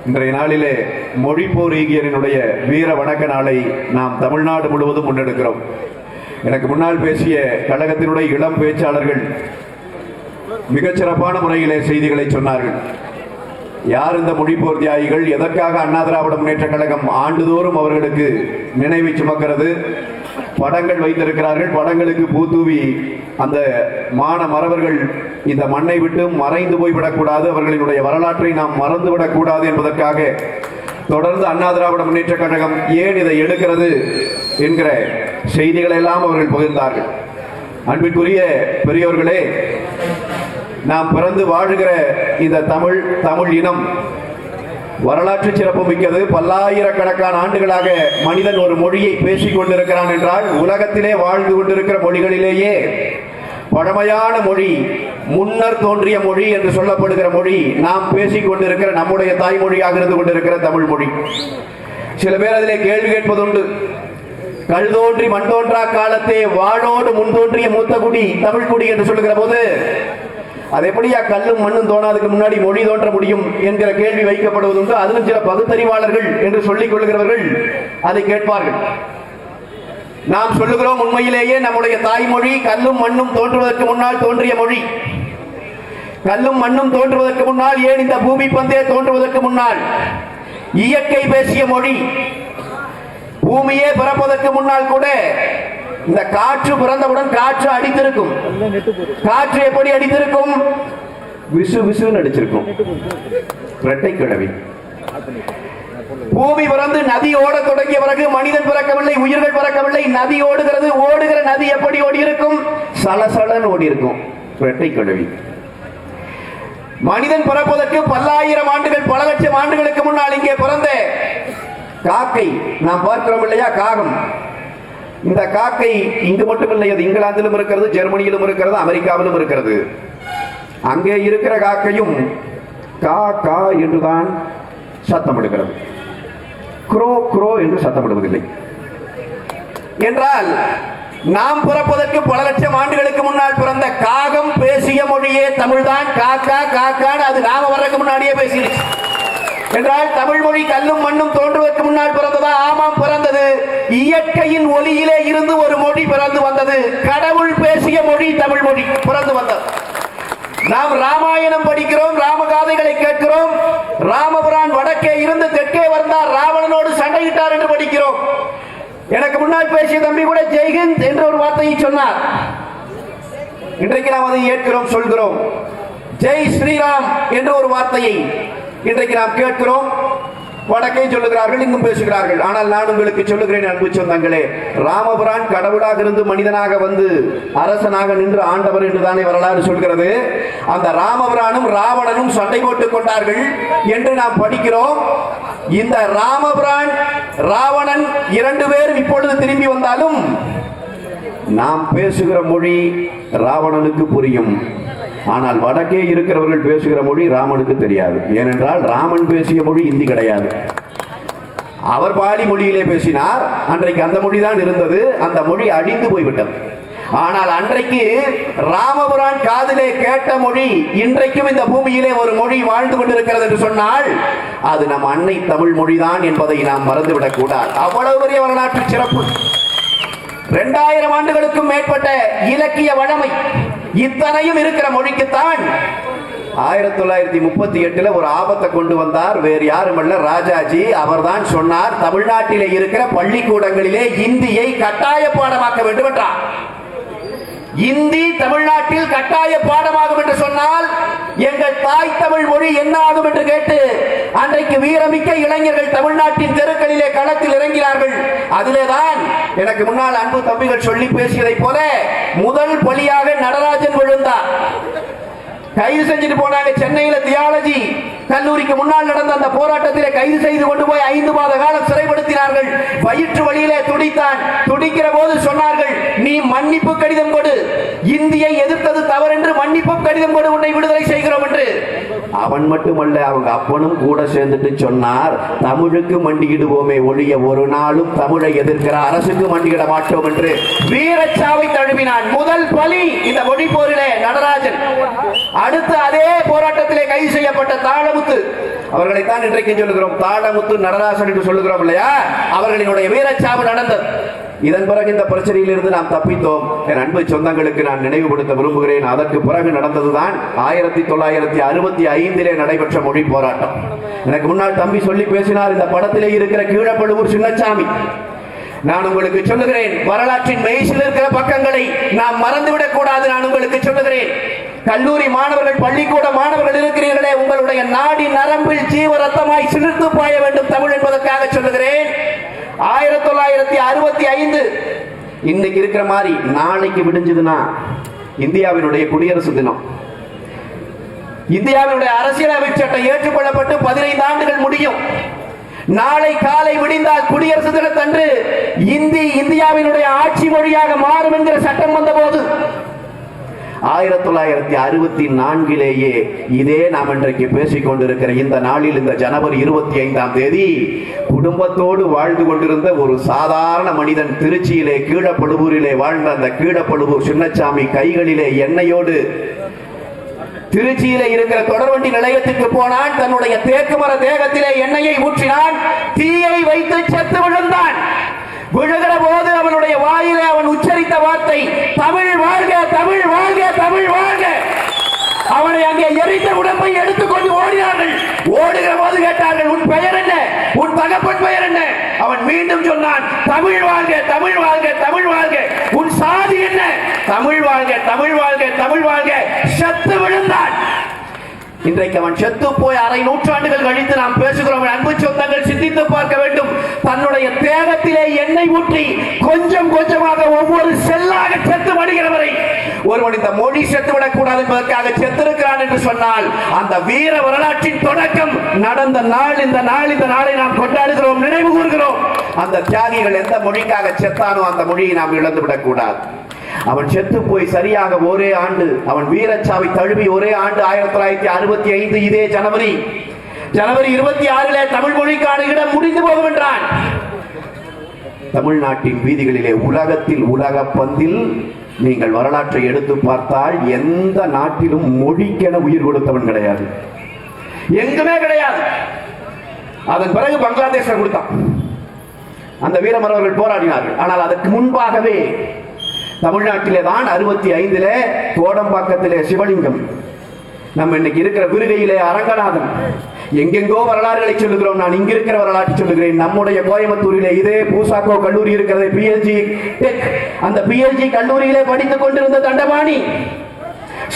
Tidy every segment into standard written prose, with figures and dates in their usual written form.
இன்றைய நாளிலே மொழிப்போர் ஈகியரினுடைய வீர வணக்க நாளை நாம் தமிழ்நாடு முழுவதும் முன்னெடுக்கிறோம். எனக்கு முன்னால் பேசிய கழகத்தினுடைய இளம் பேச்சாளர்கள் மிகச்சிறப்பான முறையிலே செய்திகளை சொன்னார்கள். யார் இந்த மொழிப்போர் தியாகிகள், எதற்காக அண்ணா திராவிட முன்னேற்ற கழகம் ஆண்டுதோறும் அவர்களுக்கு நினைவை சுமக்கிறது, படங்கள் வைத்திருக்கிறார்கள். படங்களுக்கு பூத்தூவி அந்த மறவர்கள் இந்த மண்ணை விட்டு மறைந்து போய்விடக்கூடாது, அவர்களினுடைய வரலாற்றை நாம் மறந்துவிடக்கூடாது என்பதற்காக தொடர்ந்து அண்ணா திராவிட முன்னேற்ற கழகம் ஏன் இதை எடுக்கிறது என்கிற செய்திகளை எல்லாம் அவர்கள் பகிர்ந்தார்கள். அன்பிற்குரிய பெரியோர்களே, நாம் பிறந்து வாழுகிற இந்த தமிழ் இனம் வரலாற்று சிறப்பு மிக்கது. பல்லாயிரக்கணக்கான ஆண்டுகளாக மனிதன் ஒரு மொழியை பேசிக் கொண்டிருக்கிறான் என்றால் உலகத்திலே வாழ்ந்து கொண்டிருக்கிற மொழிகளிலேயே பழமையான மொழி, முன்னர் தோன்றிய மொழி என்று சொல்லப்படுகிற மொழி நாம் பேசிக் கொண்டிருக்கிற நம்முடைய தாய்மொழியாக இருந்து கொண்டிருக்கிற தமிழ் மொழி. சில பேர் அதிலே கேள்வி கேட்பதுண்டு. கல் தோன்றி மண் தோன்றா காலத்தே வாழோடு முன் தோன்றிய மூத்த குடி தமிழ் குடி என்று சொல்லுகிற போது அது எப்படியா கல்லும் மண்ணும் தோணாதுக்கு முன்னாடி மொழி தோன்ற முடியும் என்கிற கேள்வி வைக்கப்படுவதுண்டு. அதிலும் சில பகுத்தறிவாளர்கள் என்று சொல்லிக் கொள்கிறவர்கள் அதை கேட்பார்கள். நாம் சொல்லுகிறோம், உண்மையிலேயே நம்முடைய தாய்மொழி கல்லும் மண்ணும் தோன்றுவதற்கு முன்னால் தோன்றிய மொழி. கல்லும் மண்ணும் தோன்றுவதற்கு முன்னால், ஏன் இந்த பூமி பந்தே தோன்றுவதற்கு முன்னால் இயற்கை பேசிய மொழி. பூமியே பிறப்பதற்கு முன்னால் கூட இந்த காற்று பிறந்தவுடன் காற்று அடித்திருக்கும். காற்று எப்படி அடித்திருக்கும்? விசு விசுன்னு அடிச்சிருக்கும். இரட்டை கிழவி. பூமி பிறந்து நதி ஓட தொடங்கிய பிறகு மனிதன் பிறக்கவில்லை, உயிர்கள் பிறக்கவில்லை. நதி ஓடுகிறது. ஓடுகிற நதி எப்படி ஓடி இருக்கும்? சலசலன் ஓடி இருக்கும். இரட்டை கிழவி. மனிதன் பிறப்பதற்கு பல்லாயிரம் ஆண்டுகள், பல லட்சம் ஆண்டுகளுக்கு முன்னால் இங்கே பிறந்த காக்கை நாம் பார்க்கிறோம் இல்லையா? காகம். இந்த காக்கை இங்கு மட்டுமில்லை, அது இங்கிலாந்திலும் இருக்கிறது, ஜெர்மனியிலும் இருக்கிறது, அமெரிக்காவிலும் இருக்கிறது. அங்கே இருக்கிற காக்கையும் கா கா என்றுதான் சத்தமிடுகிறது. குரோ குரோ என்று சத்தமிடுவதில்லை. என்றால் நாம் பிறப்பதற்கு பல லட்சம் ஆண்டுகளுக்கு முன்னால் பிறந்த காகம் பேசிய மொழியே தமிழ்தான். காக்கா காக்கான்னு அது நாம வர்றதுக்கு முன்னாடியே பேசிடுச்சு. என்றால் தமிழ் மொழி கல்லும் மண்ணும் தோன்றுவதற்கு முன்னால் பிறந்ததா? ஆமாம், பிறந்தது. இயற்கையின் ஒளியிலே இருந்து ஒரு மொழி பிறந்து வந்தது. கடவுள் பேசிய மொழி தமிழ் மொழி பிறந்து வந்தது. நாம் ராமாயணம் படிக்கிறோம், ராமகாதைகளை கேட்கிறோம். ராமபுரான் வடக்கே இருந்து தெற்கே வந்தார், ராவணனோடு சண்டையிட்டார் என்று படிக்கிறோம். எனக்கு முன்னால் பேசிய தம்பி கூட ஜெய்ஹிந்த் என்ற ஒரு வார்த்தையை சொன்னார். இன்றைக்கு நாம் அதை ஏற்கிறோம், சொல்கிறோம். ஜெய் ஸ்ரீராம் என்ற ஒரு வார்த்தையை இன்றைக்கு நாம் கேட்கிறோம். வடக்கே சொல்லுகிறார்கள், இங்கும் பேசுகிறார்கள். ஆனால் நான் உங்களுக்கு சொல்லுகிறேன் அன்பு சொந்தங்களே, ராமபுரான் கடவுளாக இருந்து மனிதனாக வந்து அரசனாக நின்று ஆண்டவர் என்றுதானே வரலாறு சொல்கிறது. அந்த ராமபுரானும் ராவணனும் சண்டை போட்டுக் கொண்டார்கள் என்று நாம் படிக்கிறோம். இந்த ராமபுரான் ராவணன் இரண்டு பேரும் இப்பொழுது திரும்பி வந்தாலும் நாம் பேசுகிற மொழி ராவணனுக்கு புரியும். ஆனால் வடக்கே இருக்கிறவர்கள் பேசுகிற மொழி ராமனுக்கு தெரியாது. ஏனென்றால் ராமன் பேசிய மொழி இந்தி கிடையாது. அவர் பாலி மொழியிலே பேசினார். அன்றைக்கு அந்த மொழிதான் இருந்தது. அந்த மொழி அழிந்து போய்விட்டது. ஆனால் அன்றைக்கு ராமபுரான் காதிலே கேட்ட மொழி இன்றைக்கும் இந்த பூமியிலே ஒரு மொழி வாழ்ந்து கொண்டிருக்கிறது என்று சொன்னால் அது நம் அன்னை தமிழ் மொழிதான் என்பதை நாம் மறந்துவிடக் கூடாது. அவ்வளவு பெரிய வரலாற்று சிறப்பு. 2000 ஆண்டுகளுக்கும் மேற்பட்ட இலக்கிய வழமை இத்தனையும் இருக்கிற மொழிக்குத்தான் 1938 ஒரு ஆபத்தை கொண்டு வந்தார். வேறு யாரும் அல்ல, ராஜாஜி. அவர்தான் சொன்னார், தமிழ்நாட்டிலே இருக்கிற பள்ளிக்கூடங்களிலே இந்தியை கட்டாய பாடமாக்க வேண்டும் என்றார். இந்தி தமிழ்நாட்டில் கட்டாய பாடமாகும் என்று சொன்னால் எங்கள் தாய் தமிழ் மொழி என்ன ஆகும் என்று கேட்டு அன்றைக்கு வீரமிக்க இளைஞர்கள் தமிழ்நாட்டின் தெருக்களிலே களத்தில் இறங்கினார்கள். அதிலேதான் எனக்கு முன்னால் அன்பு தம்பிகள் சொல்லி பேசியதை போல முதல் பலியாக நடராஜன் விழுந்தார். கைது செஞ்சுட்டு போனாங்க. சென்னையில தியாலஜி கல்லூரிக்கு முன்னால் நடந்த அந்த போராட்டத்திலே கைது செய்து கொண்டு போய் 5 மாத காலம் சிறைப்படுத்தினார்கள். வயிற்று வழியிலே துடித்தான். துடிக்கிற போது சொன்னார்கள், நீ மன்னிப்பு கடிதம் கொடு, இந்தியை எதிர்த்தது தவறு என்று மன்னிப்பு கடிதம் கொடு, உன்னை விடுதலை செய்கிறோம் என்று. அவன் மட்டுமல்ல, அவங்க அப்பனும் கூட சேர்ந்துட்டு சொன்னார், தமிழுக்கு மண்டியிடுவோமே ஒழிய ஒரு நாளும் தமிழை எதிர்க்கிற அரசுக்கு மண்டியிட மாட்டோம் என்று வீரச்சாவை தழுவினான். முதல் பலி இந்த மொழி போரிலே நடராஜன். அடுத்து அதே போராட்டத்திலே கைது செய்யப்பட்ட தாளமுத்து அவர்களைத்தான் இன்றைக்கு சொல்லுகிறோம் தாளமுத்து நடராசன் என்று சொல்லுகிறோம் இல்லையா, அவர்களினுடைய வீரச்சாவு நடந்தது. இதன் பிறகு இந்த பிரச்சனையில் இருந்து நாம் தப்பித்தோம். என் அன்பு சொந்தங்களுக்கு நான் நினைவுபடுத்த விரும்புகிறேன், அதற்கு பிறகு நடந்ததுதான் 1965 நடைபெற்ற மொழி போராட்டம். எனக்கு முன்னால் தம்பி சொல்லி பேசினார், இந்த படத்திலே இருக்கிற கீழப்பழுவூர் சின்னசாமி. நான் உங்களுக்கு சொல்லுகிறேன், வரலாற்றின் மெய்சில் இருக்கிற பக்கங்களை நாம் மறந்துவிடக் கூடாது. நான் உங்களுக்கு சொல்லுகிறேன், கல்லூரி மாணவர்கள், பள்ளிக்கூட மாணவர்கள் இருக்கிறீர்களே, உங்களுடைய நாடி நரம்பில் ஜீவ ரத்தமாய் சிலிர்த்து பாய வேண்டும் தமிழ் என்பதற்காக சொல்லுகிறேன். 1965 இன்னைக்கு இருக்கிற மாதிரி நாளைக்கு விடிஞ்சதுன்னா இந்தியாவினுடைய குடியரசு தினம், இந்தியாவினுடைய அரசியலமைப்பு சட்டம் ஏற்றுக்கொள்ளப்பட்டு 15 ஆண்டுகள் முடியும். நாளை காலை விடிந்தால் குடியரசு தினத்தன்று இந்தியாவினுடைய ஆட்சி மொழியாக மாறும் என்கிற சட்டம் வந்த போது 1964 இதே நாம் இன்றைக்கு பேசிக் கொண்டிருக்கிற இந்த நாளில், இந்த ஜனவரி 25 குடும்பத்தோடு வாழ்ந்து கொண்டிருந்த ஒரு சாதாரண மனிதன் திருச்சியிலே கீழப்பழுவூரிலே வாழ்ந்த அந்த கீழப்பழுவூர் சின்னசாமி கைகளிலே எண்ணெயோடு திருச்சியிலே இருக்கிற தொடர்வண்டி நிலையத்துக்கு போனான். தன்னுடைய தேக்கு மர தேகத்திலே எண்ணெயை ஊற்றினான், தீயை வைத்து செத்து விழுந்தான். விழுகிற போது அவனுடைய வாயிலே அவன் உச்சரித்த வார்த்தை தமிழ் வாழ்க, தமிழ் வாழ்க, தமிழ் வாழ்க. அவனை அங்கே எரித்த உடம்பை எடுத்துக்கொண்டு ஓடினார்கள். ஓடுகிற போது கேட்டார்கள், உன் பெயர் என்ன, உன் தகப்பன் பெயர் என்ன? அவன் மீண்டும் சொன்னான், தமிழ் வாழ்க, தமிழ் வாழ்க, தமிழ் வாழ்க. உன் சாதி என்ன? தமிழ் வாழ்க, தமிழ் வாழ்க, தமிழ் வாழ்க. செத்து விழுந்தான். இன்றைக்கு அவன் செத்து போய் அரை நூற்றாண்டுகள் கழித்து நாம் பேசுகிறோம். அன்பு சொந்தங்கள் சிந்தித்து பார்க்க வேண்டும். தன்னுடைய தேகத்திலே எண்ணெய் ஊற்றி கொஞ்சம் கொஞ்சமாக ஒவ்வொரு செல்லாக செத்து வருகிறவரை ஒருவன் இந்த மொழி செத்துவிடக் கூடாது என்பதற்காக செத்திருக்கிறான் என்று சொன்னால், அந்த வீர வரலாற்றின் தொடக்கம் நடந்த நாள் இந்த நாள். இந்த நாளை நாம் கொண்டாடுகிறோம், நினைவு கூறுகிறோம். அந்த தியாகிகள் எந்த மொழிக்காக செத்தானோ அந்த மொழியை நாம் இழந்துவிடக் கூடாது. அவன் செத்து போய் சரியாக ஒரே ஆண்டு, அவன் வீரச்சாவை தழுவி ஒரே ஆண்டு 1965 இதே ஜனவரி 26 தமிழ் மொழிக்கான இடம் முடிந்து போகும் என்றான். தமிழ்நாட்டின் வீதிகளிலே, உலகத்தில், உலக பந்தில் நீங்கள் வரலாற்றை எடுத்து பார்த்தால் எந்த நாட்டிலும் மொழிக்கென உயிர் கொடுத்தவன் கிடையாது, எங்குமே கிடையாது. அதன் பிறகு பங்களாதேஷ் கொடுத்தான், அந்த வீரமரவர்கள் போராடினார்கள். ஆனால் அதற்கு முன்பாகவே தமிழ்நாட்டிலே தான் 65 கோடம்பாக்கத்திலே சிவலிங்கம், நம்ம இன்னைக்கு இருக்கிற விருகையிலே அரங்கநாதன், எங்கெங்கோ வரலாறுகளை சொல்லுகிறோம். நான் இங்க இருக்கிற வரலாற்றை சொல்லுகிறேன். நம்முடைய கோயம்புத்தூரிலே இதே பூசாக்கோ கல்லூரி இருக்கிறது, பிஎல்ஜி டெக். அந்த பிஎல்ஜி கல்லூரியிலே படித்துக் கொண்டிருந்த தண்டபாணி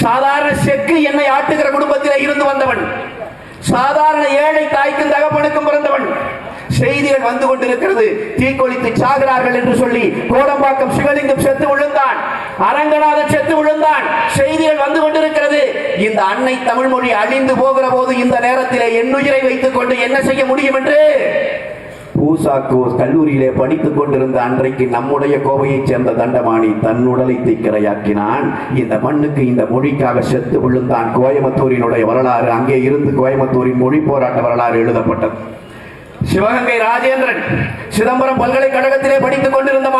சாதாரண செக்கு எண்ணெய் ஆட்டுகிற குடும்பத்திலே இருந்து வந்தவன், சாதாரண ஏழை தாய்க்கும் தகப்பனுக்கும் பிறந்தவன். செய்திகள் வந்து கொண்டிருக்கிறது, தீக்கொளித்து சாகிறார்கள் என்று சொல்லி கோடம்பாக்கம் சிவலிங்கம் செத்து விழுந்தான், அரங்கநாதன் செத்து விழுந்தான். செய்திகள் வந்து கொண்டிருக்கிறது. இந்த அன்னை தமிழ் மொழி அழிந்து போகிற போது இந்த நேரத்திலே எண்ணுயிரை வைத்துக் கொண்டு என்ன செய்ய முடியும் என்று பூசாக்கோ கல்லூரியிலே படித்துக் கொண்டிருந்த அன்றைக்கு நம்முடைய கோவையைச் சேர்ந்த தண்டபாணி தன் உடலை தீக்கிரையாக்கினான். இந்த மண்ணுக்கு, இந்த மொழிக்காக செத்து விழுந்தான். கோயம்புத்தூரினுடைய வரலாறு, அங்கே இருந்து கோயம்புத்தூரின் மொழி போராட்ட வரலாறு எழுதப்பட்டது. சிவகங்கை ராஜேந்திரன் சிதம்பரம் பல்கலைக்கழகத்திலே படித்துக் கொண்டிருந்த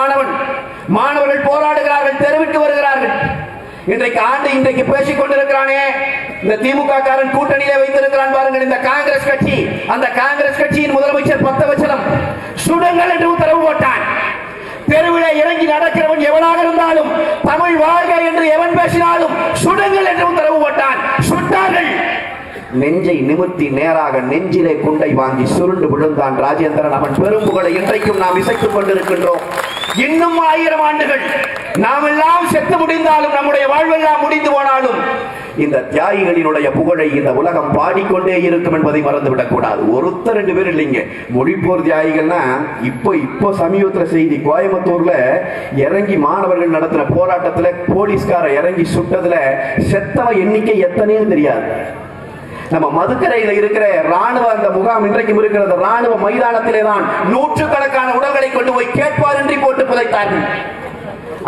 மாணவர்கள் போராடுகிறார்கள், தெருவிட்டு வருகிறார்கள். இன்றைக்கு பேசிக் கொண்டிருக்கிறானே, இந்த திமுக காரன் கூட்டணியிலே வைத்திருக்கிறான் பாருங்கள், இந்த காங்கிரஸ் கட்சி. அந்த காங்கிரஸ் கட்சியின் முதலமைச்சர் பக்தவச்சலம் சுடுங்கள் என்று உத்தரவு போட்டான். தெருவிலே இறங்கி நடக்கிறவன் எவனாக இருந்தாலும், தமிழ் வாழ்க என்று எவன் பேசினாலும் சுடுங்கள் என்று உத்தரவு போட்டான். சுட்டார்கள். நெஞ்சை நிமிர்த்தி நேராக நெஞ்சிலே குண்டை வாங்கி சுருண்டு விழுந்தான் ராஜேந்திரன். அவன் பெரும்புகளை இன்றைக்கும் நாம் இசைத்துக் கொண்டிருக்கின்றோம். இன்னும் 1000 ஆண்டுகள் நாம் எல்லாம் செத்து முடிந்தாலும், நம்முடைய வாழ்வெல்லாம் முடிந்து போனாலும், இந்த தியாகிகளினுடைய புகழை இந்த உலகம் பாடிக்கொண்டே இருக்கும் என்பதை மறந்துவிடக் கூடாது. ஒருத்தர் 2 பேர் இல்லைங்க, மொழிப்போர் தியாகிகள்னா இப்போ சமீபத்துல செய்தி, கோயம்புத்தூர்ல இறங்கி மாணவர்கள் நடத்தின போராட்டத்துல போலீஸ்கார இறங்கி சுட்டதுல செத்தவ எண்ணிக்கை எத்தனையும் தெரியாது. நம்ம மதுக்கரையில் இருக்கிற ராணுவ அந்த முகாம் இன்றைக்கும் இருக்கிற ராணுவ மைதானத்திலே தான் நூற்றுக்கணக்கான உடல்களை கொண்டு போய் கேட்பாரின்றி போட்டு புதைத்தார்கள்.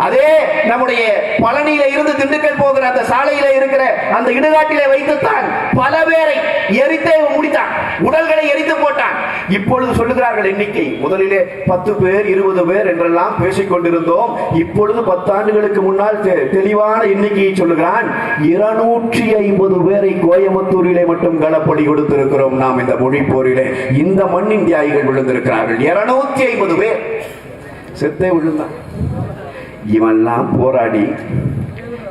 அதே நம்முடைய பழனியில இருந்து திண்டுக்கல் போகிற அந்த சாலையில இருக்கிற அந்த இடுகாட்டிலே வைத்துத்தான் பல பேரை எரித்தே முடித்தான், உடல்களை எரித்து போட்டான். இப்பொழுது சொல்லுகிறார்கள் எண்ணிக்கை, முதலிலே 10 பேர் 20 பேர் என்றெல்லாம் பேசிக் கொண்டிருந்தோம். இப்பொழுது 10 ஆண்டுகளுக்கு முன்னால் தெளிவான எண்ணிக்கையை சொல்லுகிறான். 250 பேரை கோயம்புத்தூரிலே மட்டும் களப்படி கொடுத்திருக்கிறோம். நாம் இந்த மொழி போரிலே இந்த மண்ணின் தியாகிகள் விழுந்திருக்கிறார்கள். 250 பேர் செத்தே விழுந்தான். இவன்லாம் போராடி,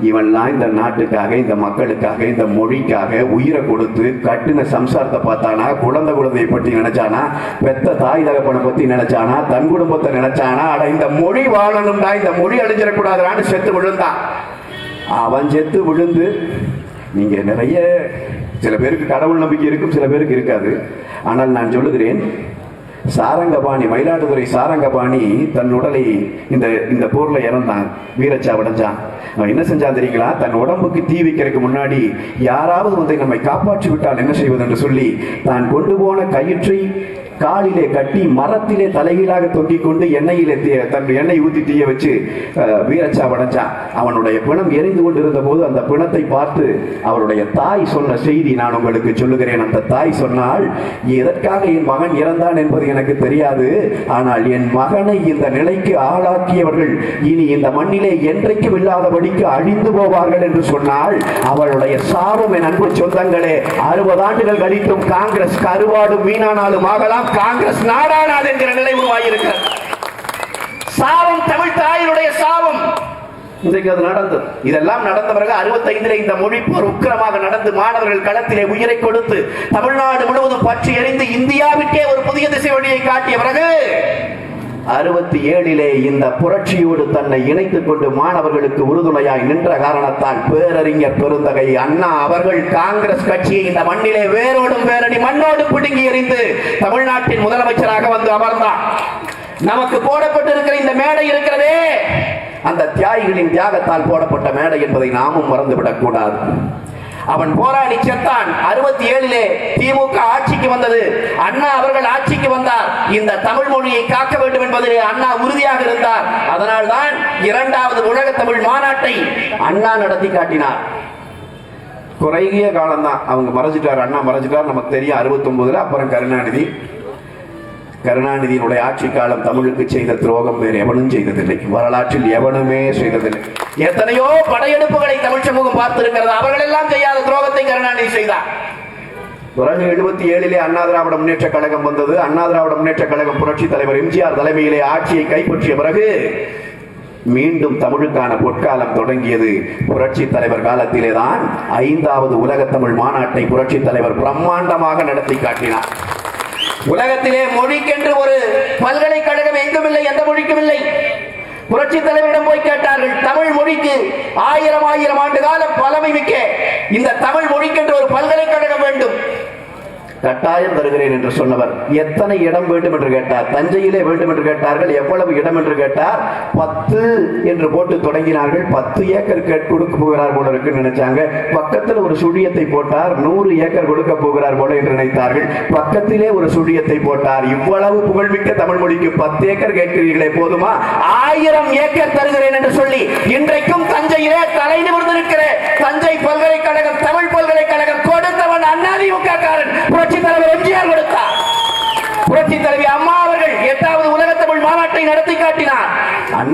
இவன்லாம் இந்த நாட்டுக்காக, இந்த மக்களுக்காக, இந்த மொழிக்காக உயிரை கொடுத்து கட்டின சம்சாரத்தை பார்த்தானா, குழந்தையை பற்றி நினைச்சானா, பெத்த தாய் தகப்பனை பத்தி நினைச்சானா, தன் குடும்பத்தை நினைச்சானா, அட இந்த மொழி வாழணும்டா, இந்த மொழி அழிஞ்சிடக்கூடாதான்னு செத்து விழுந்தான். அவன் செத்து விழுந்து, நீங்க நிறைய சில பேருக்கு கடவுள் நம்பிக்கை இருக்கும், சில பேருக்கு இருக்காது. ஆனால் நான் சொல்லுகிறேன், சாரங்கபாணி, மயிலாடுதுறை சாரங்கபாணி தன் உடலை இந்த போர்ல இறந்தான், வீரச்சாவடைஞ்சான். அவன் என்ன செஞ்சான் தெரியுங்களா? தன் உடம்புக்கு தீ வைக்கிறதுக்கு முன்னாடி யாராவது வந்து நம்மை காப்பாற்றி விட்டால் என்ன செய்வது என்று சொல்லி தான் கொண்டு போன கயிற்றை காலிலே கட்டி மரத்திலே தலைகீழாக தொங்கிக் கொண்டு எண்ணெய் ஊற்றி தீய வச்சு வீரச்சாவடைஞ்சான். அவனுடைய பிணம் எரிந்து கொண்டிருந்த போது அந்த பிணத்தை பார்த்து அவருடைய தாய் சொன்ன செய்தி நான் உங்களுக்கு சொல்லுகிறேன். அந்த தாய் சொன்னால், எதற்காக என் மகன் இறந்தான் என்பது எனக்கு தெரியாது, ஆனால் என் மகனை இந்த நிலைக்கு ஆளாக்கியவர்கள் இனி இந்த மண்ணிலே என்றைக்கும் இல்லாதபடிக்கு அழிந்து போவார்கள் என்று சொன்னால், அவளுடைய சாபம் என் அன்பு சொந்தங்களே, 60 ஆண்டுகள் கழித்தும் காங்கிரஸ் கருவாடும் மீனானாலும் ஆகலாம், காங்கிரஸ் நாடானாது என்கிற நிலை உருவாகியிருக்கிறது. சாபம் தமிழ் தாயினுடைய சாபம். இன்றைக்கு அது நடந்தது. இதெல்லாம் நடந்த பிறகு 65 இந்த மொழி போர் உக்கிரமாக நடந்து மாணவர்கள் களத்திலே உயிரை கொடுத்து தமிழ்நாடு முழுவதும் பற்றி எறிந்து இந்தியாவிற்கே ஒரு புதிய திசை வழியை காட்டிய பிறகு 67 இந்த புரட்சியோடு தன்னை இணைத்துக் கொண்டு மாணவர்களுக்கு உறுதுணையாய் நின்ற காரணத்தால் பேரறிஞர் பெருந்தகை அண்ணா அவர்கள் காங்கிரஸ் கட்சியை இந்த மண்ணிலே வேரோடும் வேரடி மண்ணோடு பிடுங்கி எறிந்து தமிழ்நாட்டின் முதலமைச்சராக வந்து அமர்ந்தார். நமக்கு போடப்பட்டிருக்கிற இந்த மேடை இருக்கிறதே, அந்த தியாகிகளின் தியாகத்தால் போடப்பட்ட மேடை என்பதை நாமும் மறந்துவிடக் கூடாது. அவன் போராடி செத்தான். 67 திமுக ஆட்சிக்கு வந்தது. அண்ணா அவர்கள் ஆட்சிக்கு வந்தார். இந்த தமிழ் மொழியை காக்க வேண்டும் என்பதிலே அண்ணா உறுதியாக இருந்தார். அதனால்தான் 2வது உலக தமிழ் மாநாட்டை அண்ணா நடத்தி காட்டினார். குறைகிய காலம்தான், அவங்க மறைஞ்சிட்டார், அண்ணா மறைஞ்சிட்டார், நமக்கு தெரியும். 69 அப்புறம் கருணாநிதியினுடைய ஆட்சி காலம் தமிழுக்கு செய்த துரோகம் வேறு எவனும் செய்ததில்லை, வரலாற்றில் எவனுமே செய்ததில்லை. எத்தனையோ படையெடுப்புகளை தமிழ் சமூகம் பார்த்திருக்கிறது, அவர்கள் எல்லாம் செய்யாத துரோகத்தை கருணாநிதி செய்தார். பிறகு 77 அண்ணா திராவிட முன்னேற்ற கழகம் வந்தது. அண்ணா திராவிட முன்னேற்ற கழகம் புரட்சி தலைவர் எம்ஜிஆர் தலைமையிலே ஆட்சியை கைப்பற்றிய பிறகு மீண்டும் தமிழுக்கான பொற்காலம் தொடங்கியது. புரட்சி தலைவர் காலத்திலே தான் 5வது உலக தமிழ் மாநாட்டை புரட்சி தலைவர் பிரம்மாண்டமாக நடத்தி காட்டினார். உலகத்திலே மொழிக்கென்று ஒரு பல்கலைக்கழகம் எங்கும் இல்லை, எந்த மொழிக்கும் இல்லை. புரட்சி தலைவரிடம் போய் கேட்டார்கள், தமிழ் மொழிக்கு 1000 ஆண்டு காலம் பழமை மிக்க இந்த தமிழ் மொழிக்கென்று ஒரு பல்கலைக்கழகம் வேண்டும். கட்டாயம் தருகிறேன் என்று சொன்னவர் எத்தனை இடம் வேண்டும் என்று கேட்டார். தஞ்சையிலே வேண்டும் என்று கேட்டார்கள். எவ்வளவு இடம் என்று கேட்டார். 10 என்று போட்டு தொடங்கினார்கள். 10 ஏக்கர் கொடுக்க போகிறார் போல இருக்கு நினைச்சாங்க. பக்கத்தில் ஒரு சுழியத்தை போட்டார். 100 ஏக்கர் கொடுக்க போகிறார் போல என்று நினைத்தார்கள். பக்கத்திலே ஒரு சுழியத்தை போட்டார். இவ்வளவு புகழ்மிக்க தமிழ் மொழிக்கு 10 ஏக்கர் கேட்கிறீர்களே, போதுமா? 1000 ஏக்கர் தருகிறேன் என்று சொல்லி இன்றைக்கும் தஞ்சையிலே தலை நிமிர்ந்திருக்கிற தஞ்சை பல்கலைக்கழகம், தமிழ் பல்கலைக்கழகம் கொடுத்தவன் அதிமுக காரன் புரட்சி தலைவர் எம்ஜிஆர் கொடுத்தார். புரட்சி தலைவி அம்மா அவர்கள் 8வது உலக தமிழ் மாநாட்டை நடத்தி காட்டினார்.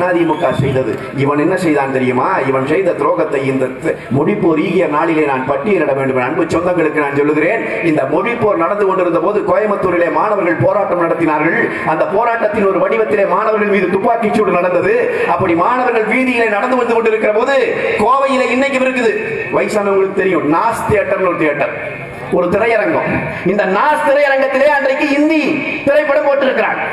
அதிமுக செய்தது. இவன் என்ன செய்தான் தெரியுமா? இவன் செய்த துரோகத்தை இந்த மொழிப்போர் ஈகிய நாளிலே நான் பட்டியலிட வேண்டும். அன்பு சொந்தங்களுக்கு நான் சொல்லுகிறேன், இந்த மொழிப்போர் நடந்து கொண்டிருந்த போது கோயம்புத்தூரிலே மாணவர்கள் போராட்டம் நடத்தினார்கள். அந்த போராட்டத்தின் ஒரு வடிவத்திலே மாணவர்கள் மீது துப்பாக்கி சூடு நடந்தது. அப்படி மாணவர்கள் வீதியிலே நடந்து வந்து கொண்டிருக்கிற போது கோவையிலே இன்னைக்கு இருக்குது, வயசானவங்களுக்கு தெரியும், நாஸ் தியேட்டர் ஒரு தியேட்டர், ஒரு திரையரங்கம். இந்த நாஸ் திரையரங்கத்திலே அன்றைக்கு இந்தி திரைப்படம் போட்டிருக்கிறாங்க.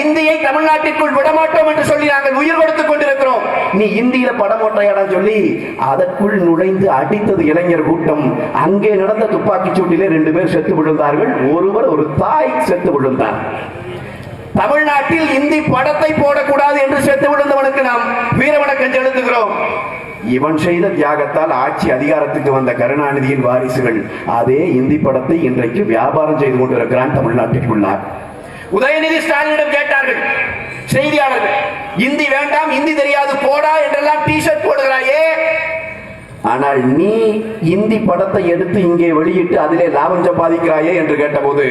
இந்தியை தமிழ்நாட்டிற்குள் விடமாட்டோம் என்று சொல்லி நாங்கள் உயிர் கொடுத்துக் கொண்டிருக்கிறோம், நீ இந்தியில படம் ஓட்டையாடான்னு சொல்லி அதற்குள் நுழைந்து அடித்தது இளைஞர் கூட்டம். அங்கே நடந்த துப்பாக்கி சூட்டிலே 2 பேர் செத்து விழுந்தார்கள். ஒரு தாய் செத்து விழுந்தார். தமிழ்நாட்டில் இந்தி படத்தை போடக்கூடாது என்று செத்து விழுந்தவனுக்கு நாம் வீரவணக்கம் செலுத்துகிறோம். இவன் செய்த தியாகத்தால் ஆட்சி அதிகாரத்துக்கு வந்த கருணாநிதியின் வாரிசுகள் அதே இந்தி படத்தை இன்றைக்கு வியாபாரம் செய்து கொண்டிருக்கிறான் தமிழ்நாட்டிற்குள்ளார். உதயநிதி ஸ்டாலினிடம் கேட்டார்கள் செய்தியாளர்கள், இந்தி வேண்டாம், இந்தி தெரியாது போடா என்றெல்லாம் டி-ஷர்ட் போடுகிறாயே, ஆனால் நீ இந்தி படத்தை எடுத்து இங்கே வெளியிட்டு அதிலே லாபம் சம்பாதிக்கிறாயே என்று கேட்டபோது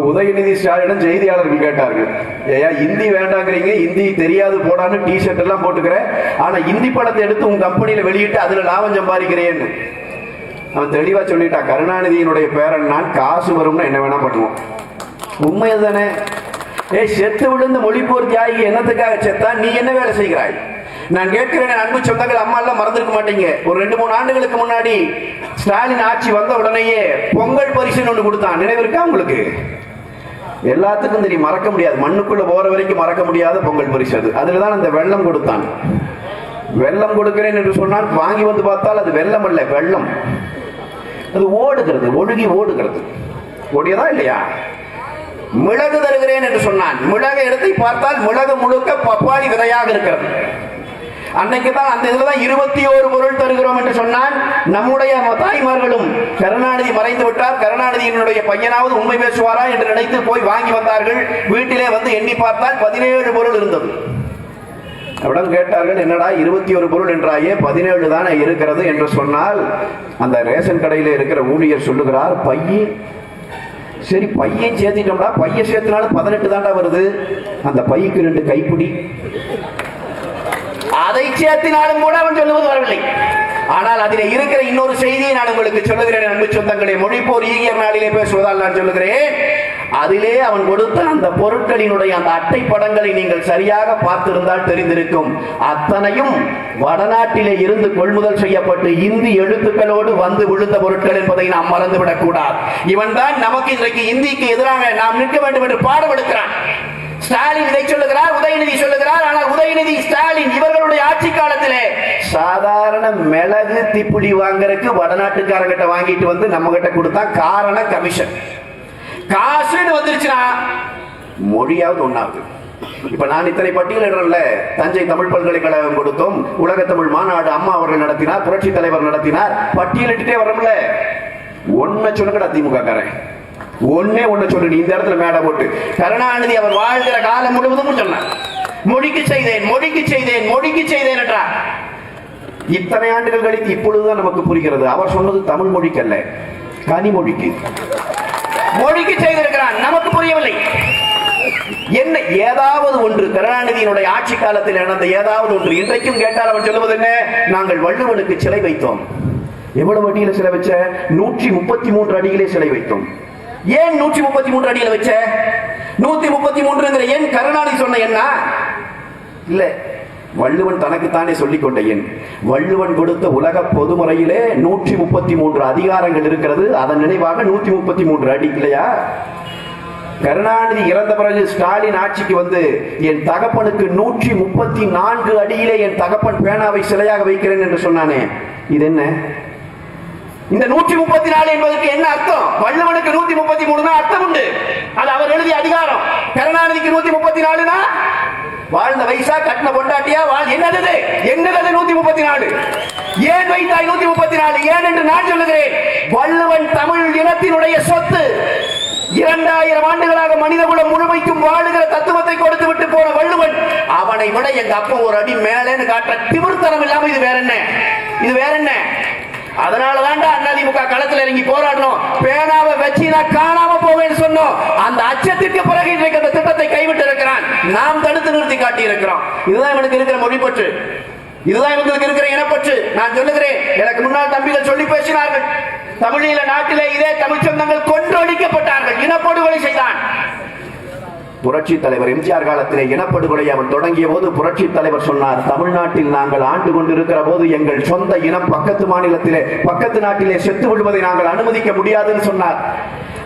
உதயநிதி ஸ்டாலினிடம் செய்தியாளர்கள் கேட்டார்கள், ஏயா இந்தி வேண்டாங்கிறீங்க, இந்தி தெரியாது போடான்னு டி-ஷர்ட் எல்லாம் போட்டுக்கிற, ஆனா இந்தி படத்தை எடுத்து உங்க கம்பெனியில வெளியிட்டு அதுல லாபம் சம்பாதிக்கிறேன்னு. அவன் தெளிவா சொல்லிட்டான், கருணாநிதியினுடைய பேரன் நான், காசு வரும்னு என்ன வேணா பண்ணுவோம். உண்மை தானே? செத்து விழுந்த மொழிப்போர் தியாகி என்னத்துக்காக செத்தா, நீ என்ன வேலை செய்கிறாய்? நான் கேட்கிறேன் அன்பு சொந்தங்கள், அம்மா எல்லாம் மறந்துருக்க மாட்டீங்க, ஒரு 2-3 ஆண்டுகளுக்கு முன்னாடி ஸ்டாலின் ஆட்சி வந்த உடனேயே பொங்கல் பரிசு ஒன்று கொடுத்தான், நினைவு இருக்கா உங்களுக்கு? எல்லாத்துக்கும் தெரியும், மறக்க முடியாது, மண்ணுக்குள்ள போற வரைக்கும் மறக்க முடியாத பொங்கல் பரிசு அது. அதுலதான் அந்த வெள்ளம் கொடுத்தான். வெள்ளம் கொடுக்கிறேன் என்று சொன்னால் வாங்கி வந்து பார்த்தால் அது வெள்ளம் அல்ல, வெள்ளம். அது ஓடுகிறது, ஒழுகி ஓடுகிறது. ஓடியதா இல்லையா? மிளகு தருகிறேன் என்று சொன்னான், மிளகு எடுத்து பார்த்தால் மிளகு முழுக்க பப்பாளி விதையாக இருக்கிறது. அன்னைக்கு தான் அந்த இதுல தான் 21 பொருள் தருகிறோம் என்று சொன்னான். நம்முடைய தாய்மார்களும் கருணாநிதி மறைந்து விட்டார், கருணாநிதியினுடைய பையனாவது உண்மை பேசுவாரா என்று நினைத்து போய் வாங்கி வந்தார்கள். வீட்டிலே வந்து எண்ணி பார்த்தால் 17 பொருள் இருந்தது. அவரிடம் கேட்டார்கள், என்னடா 21 பொருள் என்றாயே, 17 தானே இருக்கிறது என்று சொன்னால், அந்த ரேஷன் கடையில் இருக்கிற ஊழியர் சொல்லுகிறார், பையன் சரி பையன் சேர்த்திட்டோம்டா, பையன் சேர்த்தினாலும் 18 தாண்டா வருது, அந்த பையக்கு 2 கைப்பிடி, அதை சேர்த்தினாலும் கூட அவன் சொல்லுவது வரவில்லை. ஆனால் அதிலே இருக்கிற இன்னொரு செய்தியை நான் உங்களுக்கு சொல்லுகிறேன் அன்பு சொந்தங்களே. மொழிப்போர் ஈகியர் நாளிலே பேசுவதால் நான் சொல்லுகிறேன், அதிலே அவன் கொடுத்த அந்த பொருட்களினுடைய அந்த அட்டை படங்களை நீங்கள் சரியாக பார்த்திருந்தால் தெரிந்திருக்கும். அத்தனையும் வடநாட்டிலே இருந்து கொள்முதல் செய்யப்பட்டு இந்தி எழுத்துக்களோடு வந்து விழுந்த பொருட்கள் என்பதை நாம் மறந்துவிடக் கூடாது. இவன் தான் நமக்கு இன்றைக்கு இந்திக்கு எதிராக நாம் நிற்க வேண்டும் என்று பாடம் எடுக்கிறான். ஸ்டாலின் இதை சொல்லுகிறார், உதயநிதி சொல்லுகிறார். ஆனால் உதயநிதி ஸ்டாலின் இவர்களுடைய ஆட்சி காலத்திலே சாதாரண மிளகு தீப்புடி வாங்கறதுக்கு வடநாட்டுக்காரங்கிட்ட வாங்கிட்டு வந்து நம்ம கிட்ட கொடுத்தா காரண கமிஷன் காசுன்னு வந்துருச்சுன்னா மொழியாவது ஒண்ணாவது. இப்ப நான் இத்தனை பட்டியலிடல, தஞ்சை தமிழ் பல்கலைக்கழகம் கொடுத்தோம், உலக தமிழ் மாநாடு அம்மா அவர்கள் நடத்தினார், புரட்சி தலைவர் நடத்தினார், பட்டியலிட்டே வரல. ஒன்ன சொல்லுங்கடா திமுக காரன், ஒன்னே ஒண்ணு சொல்லு, இந்த இடத்துல மேடை போட்டு கருணாநிதி அவர் வாழ்கிற காலம் முழுவதும் சொன்னார், மொழிக்கு செய்தேன், மொழிக்கு செய்தேன், மொழிக்கு செய்தேன் என்றார். இத்தனை ஆண்டுகள் கழித்து இப்பொழுதுதான் நமக்கு புரிகிறது, அவர் சொன்னது தமிழ் மொழிக்கு அல்ல, கனிமொழிக்கு, மொழிக்கு செய்திருக்கிறான். நமக்கு புரியவில்லை. என்ன ஏதாவது ஒன்று கருணாநிதியினுடைய ஆட்சி காலத்தில் நடந்த ஏதாவது ஒன்று இன்றைக்கும் கேட்டால் அவன் சொல்லுவது என்ன, நாங்கள் வள்ளுவனுக்கு சிலை வைத்தோம். எவ்வளவு அடியில சிலை வச்ச? 133 அடியிலே சிலை வைத்தோம். ஏன் 133 அடியில வச்ச? 133 ஏன் கருணாநிதி சொன்ன என்ன இல்ல, வள்ளுவன் தனக்குத்தானே சொல்லிக் கொண்ட எண். வள்ளுவன் கொடுத்த உலக பொதுமுறையிலே 133 அதிகாரங்கள் இருக்கிறது. அதன் நினைவாக 133 அடி இல்லையா? கருணாநிதி இறந்த பிறகு ஸ்டாலின் ஆட்சிக்கு வந்து என் தகப்பனுக்கு 134 அடியிலே என் தகப்பன் பேனாவை சிலையாக வைக்கிறேன் என்று சொன்னானே, இது என்ன? இந்த 134 என்பதற்கு என்ன அர்த்தம்? வள்ளுவனுக்கு 133 அர்த்தம் உண்டு, அது அவர் எழுதிய அதிகாரம். கருணாநிதிக்கு 134 வாழ்ந்த வயசா, கட்டின பொண்டாட்டியா, என்னது என்னது 134? ஏன் வைத்தாய் 134? ஏன் என்று நான் சொல்லுகிறேன். வள்ளுவன் தமிழ் இனத்தினுடைய சொத்து. 2000 ஆண்டுகளாக மனித குலம் முழுமைக்கும் வாழுகிற தத்துவத்தை கொடுத்து விட்டு போன வள்ளுவன், அவனை விட எங்க அப்பா ஒரு அடி மேலேன்னு காட்ட திமிர்த்தனம் இல்லாம இது வேற என்ன? இது வேற என்ன? அதனாலதான் அதிமுக களத்தில் இறங்கி போராடணும். பேனாவை வச்சு நான் காணாம போவேன்னு சொன்னோம். அந்த அச்சத்திற்கு பிறகு இன்றைக்கு அந்த திட்டத்தை கைவிட்டு இருக்கிறான். நாம் தடுத்து நிறுத்தி காட்டி இருக்கிறோம். இதுதான் இவனுக்கு இருக்கிற மொழிப்பற்று, இதுதான் இவங்களுக்கு இருக்கிற இனப்பற்று. நான் சொல்லுகிறேன், எனக்கு முன்னால் தம்பிகள் சொல்லி பேசினார்கள், தமிழீழ நாட்டிலே இதே தமிழ் சொந்தங்கள் கொன்றொழிக்கப்பட்டார்கள், இனப்படுகொலை செய்தான். புரட்சி தலைவர் எம்ஜிஆர் காலத்திலே இனப்படுகொலை அவன் தொடங்கிய போது புரட்சி தலைவர் சொன்னார், தமிழ்நாட்டில் நாங்கள் ஆண்டு கொண்டிருக்கிற போது எங்கள் சொந்த இனம் பக்கத்து மாநிலத்திலே பக்கத்து நாட்டிலே செத்து விடுவதை நாங்கள் அனுமதிக்க முடியாதுன்னு சொன்னார்.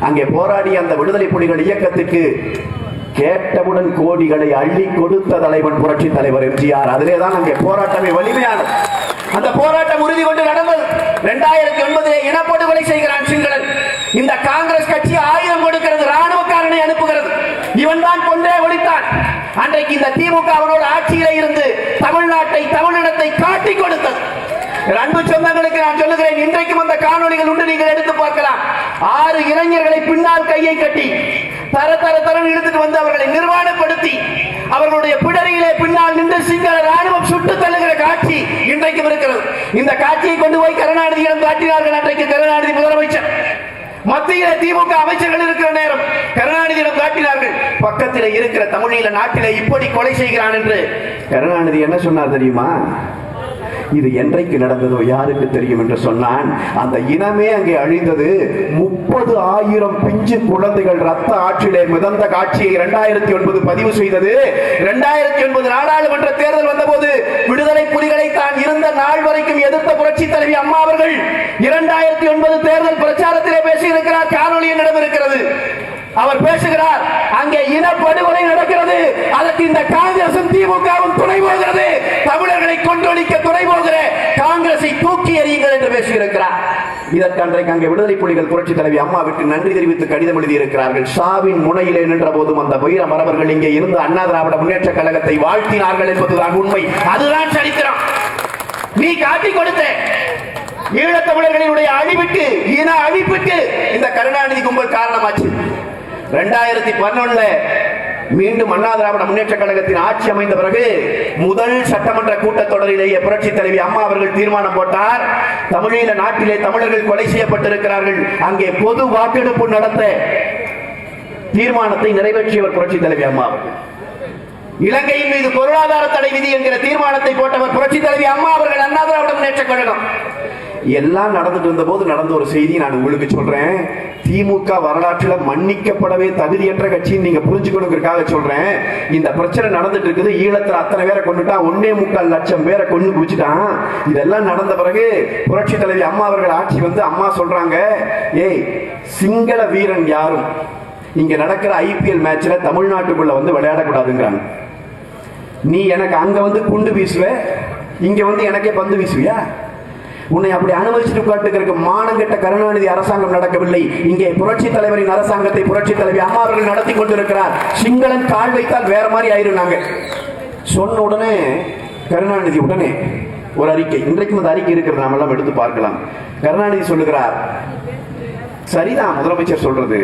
அங்கே போராடிய அந்த விடுதலை புலிகள் இயக்கத்துக்கு கேட்டவுடன் கோடிகளை அள்ளி கொடுத்த தலைவன் புரட்சி தலைவர் எம்ஜிஆர். அதிலேதான் அங்கே போராட்டமே வலிமையானது. அந்த போராட்டம் உறுதி கொண்டு நடந்தது. 2009 இனப்படுகொலை செய்கிறான் சிங்களன். இந்த காங்கிரஸ் கட்சி ஆயுதம் கொடுக்கிறது, ராணுவக்காரனை அனுப்புகிறது. இவன் தான் கொண்டே ஒழித்தான். அன்றைக்கு இந்த திமுக அவனோட ஆட்சியில இருந்து தமிழ்நாட்டை, தமிழினத்தை காட்டி கொடுத்தது. அன்பு சொந்தங்களுக்கு நான் சொல்லுகிறேன், இன்றைக்கும் அந்த காணொளிகள் உண்டு, நீங்கள் எடுத்து பார்க்கலாம். 6 இளைஞர்களை பின்னால் கையை கட்டி தர தர தரம் இழுத்துட்டு வந்து அவர்களை நிர்வாணப்படுத்தி அவர்களுடைய பிடரியிலே பின்னால் நின்று சிங்கள ராணுவம் சுட்டு தள்ளுகிற காட்சி இன்றைக்கும் இருக்கிறது. இந்த காட்சியை கொண்டு போய் கருணாநிதியிடம் காட்டினார்கள். அன்றைக்கு கருணாநிதி முதலமைச்சர், மத்தியில திமுக அமைச்சர்கள் இருக்கிற நேரம் கருணாநிதியிடம் காட்டினார்கள். பக்கத்தில் இருக்கிற தமிழீழ நாட்டிலே இப்படி கொலை செய்கிறான் என்று. கருணாநிதி என்ன சொன்னார் தெரியுமா? இது என்றைக்கு நடந்ததோ யாருக்கு தெரியும் என்று சொன்னான். அந்த இனமே அங்கே அழிந்தது. 30,000 பிஞ்சு குழந்தைகள் ரத்த ஆற்றிலே மிதந்த காட்சியை 2009 பதிவு செய்தது. 2009 நாடாளுமன்ற தேர்தல் வந்தபோது விடுதலை புலிகளை தான் இருந்த நாள் வரைக்கும் எதிர்த்த புரட்சி தலைவி அம்மா அவர்கள் 2009 தேர்தல் பிரச்சாரத்திலே பேசியிருக்கிறார். காணொலி என்னிடம் இருக்கிறது. அவர் பேசுகிறார், அங்கே இனப்படுகொலை நடக்கிறது, அதற்கு இந்த காங்கிரசும் திமுகவும் துணை போகிறது, தமிழர்களை கொன்றொழிக்க துணை போகிற காங்கிரஸை தூக்கி எறியுங்கள் என்று பேசியிருக்கிறார். இதற்கு அன்றைக்கு அங்கே விடுதலை புலிகள் புரட்சி தலைவி அம்மாவிற்கு நன்றி தெரிவித்து கடிதம் எழுதியிருக்கிறார்கள். சாவின் முனையிலே நின்ற போதும் அந்த வீர மறவர்கள் இங்கே இருந்து அண்ணா திராவிட முன்னேற்ற கழகத்தை வாழ்த்தினார்கள் என்பதுதான் உண்மை. அதுதான் சரித்திரம். நீ காட்டிக் கொடுத்த ஈழத்தமிழர்களினுடைய அழிவுக்கு, இன அழிப்புக்கு இந்த கருணாநிதி கும்பல் காரணமாச்சு. 2011 மீண்டும் அண்ணா திராவிட முன்னேற்ற கழகத்தின் ஆட்சி அமைந்த பிறகு முதல் சட்டமன்ற கூட்டத்தொடரிலேயே புரட்சி தலைவி அம்மா அவர்கள் தீர்மானம் போட்டார். தமிழீழ நாட்டிலே தமிழர்கள் கொலை செய்யப்பட்டிருக்கிறார்கள், அங்கே பொது வாக்கெடுப்பு நடத்த தீர்மானத்தை நிறைவேற்றியவர் புரட்சி தலைவி அம்மா அவர்கள். இலங்கையின் மீது பொருளாதார தடை விதி என்கிற தீர்மானத்தை போட்டவர் புரட்சி தலைவி அம்மா அவர்கள், அண்ணா திராவிட முன்னேற்ற கழகம். எல்லாம் நடந்துட்டு இருந்த போது நடந்த ஒரு செய்தி நான் உங்களுக்கு சொல்றேன். திமுக வரலாற்றில் மன்னிக்கப்படவே தகுதியற்ற கட்சின்னு நீங்க புரிஞ்சுக்கணுங்கிறதுக்காக சொல்றேன். இந்த பிரச்சனை நடந்துட்டு இருக்குது. ஈழத்துல அத்தனை பேரை கொண்டுட்டான், 1.25 லட்சம் பேரை கொண்டு குடிச்சுட்டான். இதெல்லாம் நடந்த பிறகு புரட்சி தலைவி அம்மா அவர்கள் ஆட்சி வந்து அம்மா சொல்றாங்க, ஏய் சிங்கள வீரன் யாரும் இங்க நடக்கிற IPL மேட்ச்ல தமிழ்நாட்டுக்குள்ள வந்து விளையாடக்கூடாதுங்கிறாங்க. நீ எனக்கு அங்க வந்து குண்டு வீசுவ, இங்க வந்து எனக்கே பந்து வீசுவியா? உன்னை அப்படி அனுமதிச்சுட்டு உட்காந்துக்கிறதுக்கு மானங்கெட்ட கருணாநிதி அரசாங்கம் நடக்கவில்லை. இங்கே புரட்சி தலைவரின் அரசாங்கத்தை புரட்சி தலைவி அம்மா அவர்கள் நடத்தி கொண்டிருக்கிறார். சிங்களன் கால் வைத்தால் வேற மாதிரி ஆயிருந்தாங்க. சொன்ன உடனே கருணாநிதி உடனே ஒரு அறிக்கை, இன்றைக்கும் அந்த அறிக்கை இருக்கிறது, நாம எல்லாம் எடுத்து பார்க்கலாம். கருணாநிதி சொல்லுகிறார், சரிதான் முதலமைச்சர் சொல்றது,